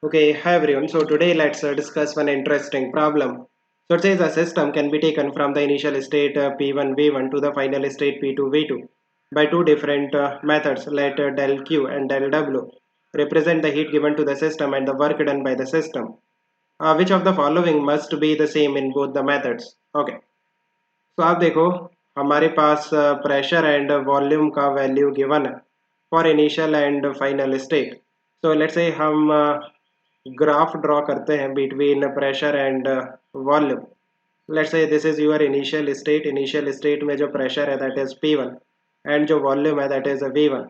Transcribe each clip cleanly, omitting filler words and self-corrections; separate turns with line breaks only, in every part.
Okay, hi everyone. So today let's discuss one interesting problem. So it says a system can be taken from the initial state P1 V1 to the final state P2 V2 by two different methods. Let del Q and del W represent the heat given to the system and the work done by the system. Which of the following must be the same in both the methods? Okay. So आप देखो हमारे पास pressure and volume का value given है for initial and final state. So let's से हम graph draw करते हैं between pressure and volume. Let's say this is your initial state में जो प्रेशर है दैट इज P1 एंड जो वॉल्यूम है दैट इज V1.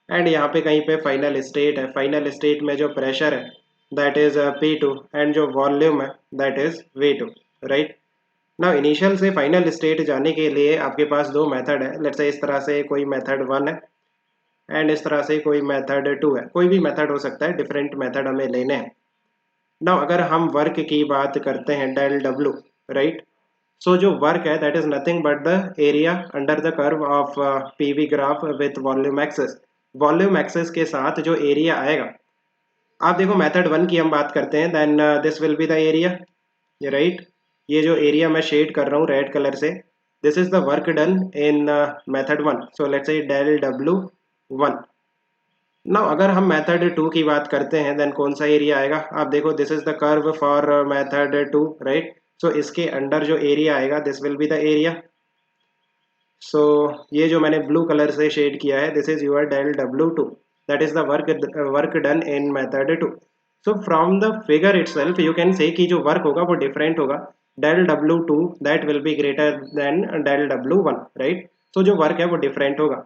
एंड यहाँ पे कहीं पे फाइनल स्टेट है. फाइनल स्टेट में जो प्रेशर है दैट इज P2 एंड जो वॉल्यूम है दैट इज V2, राइट. ना इनिशियल से फाइनल स्टेट जाने के लिए आपके पास दो मेथड है. लेट्स से इस तरह से कोई मेथड 1 है एंड इस तरह से कोई मेथड 2 है. कोई भी मेथड हो सकता है, डिफरेंट मेथड हमें लेने हैं. ना अगर हम वर्क की बात करते हैं डेल डब्ल्यू, राइट. सो जो वर्क है that is nothing but the area under the curve of PV graph with volume axis. Volume axis के साथ जो एरिया आएगा, आप देखो मेथड 1 की हम बात करते हैं, then this will be the area, right. ये जो एरिया मैं शेड कर रहा हूँ रेड कलर से, this is the work done in method 1. So let's say del W 1. Now अगर हम मेथड 2 की बात करते हैं देन कौन सा एरिया आएगा. आप देखो this is the curve for method 2, right. So इसके अंडर जो एरिया आएगा this will be the area. So ये जो मैंने ब्लू कलर से शेड किया है this is your del W 2, that is the work done in method 2. So from the figure itself you can say कि जो वर्क होगा वो डिफरेंट होगा. Del W 2 that will be greater then del W 1, right. So जो work है वो different होगा.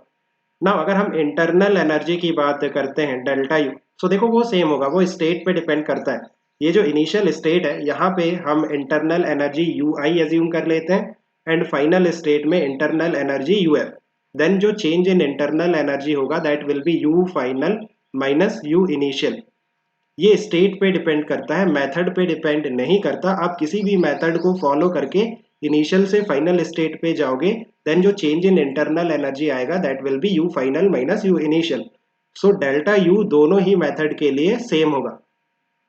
ना अगर हम इंटरनल एनर्जी की बात करते हैं डेल्टा यू, सो देखो वो सेम होगा, वो स्टेट पे डिपेंड करता है. ये जो इनिशियल स्टेट है यहाँ पे हम internal energy U I assume कर लेते हैं एंड फाइनल स्टेट में internal energy U F. Then जो चेंज इन इंटरनल एनर्जी होगा that will be U final minus U initial. ये स्टेट पे डिपेंड करता है, मेथड पे डिपेंड नहीं करता. आप किसी भी मेथड को फॉलो करके इनिशियल से फाइनल स्टेट पे जाओगे देन जो चेंज इन इंटरनल एनर्जी आएगा that will be U final minus U initial. So delta you दोनों ही मेथड के लिए सेम होगा.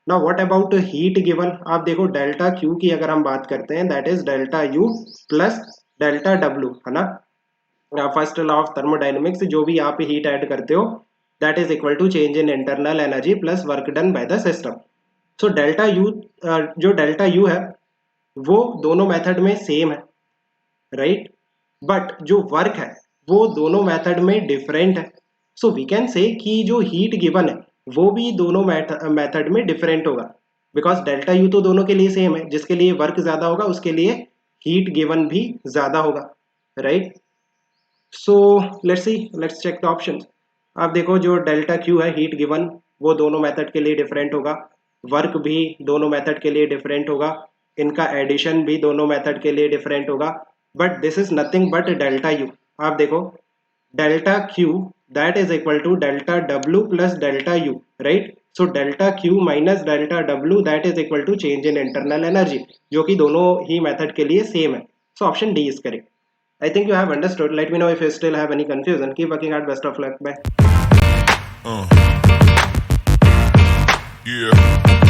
Now what about heat given. आप देखो डेल्टा क्यू की अगर हम बात करते हैं that is delta U plus delta W, है ना. फर्स्ट लॉ ऑफ थर्मोडाइनमिक्स, जो भी आप हीट ऐड करते हो that is equal to change in internal energy plus work done by the system. So delta U, जो डेल्टा यू है वो दोनों मेथड में सेम है, राइट. बट जो वर्क है वो दोनों मेथड में डिफरेंट है. सो वी कैन से कि जो हीट गिवन है वो भी दोनों मेथड में डिफरेंट होगा. बिकॉज डेल्टा यू तो दोनों के लिए सेम है, जिसके लिए वर्क ज्यादा होगा उसके लिए हीट गिवन भी ज्यादा होगा, right. So let's check the options. आप देखो जो डेल्टा क्यू है हीट गिवन वो दोनों मेथड के लिए डिफरेंट होगा, वर्क भी दोनों मेथड के लिए डिफरेंट होगा, इनका एडिशन भी दोनों मेथड के लिए डिफरेंट होगा. But this is nothing but delta U. आप देखो delta Q that is equal to delta W plus delta U, right. So delta Q minus delta W that is equal to change in internal energy, जो कि दोनों ही method के लिए same है. So option D is correct. I think you have understood. Let me know if you still have any confusion. Keep working hard. Best of luck. Bye. Yeah.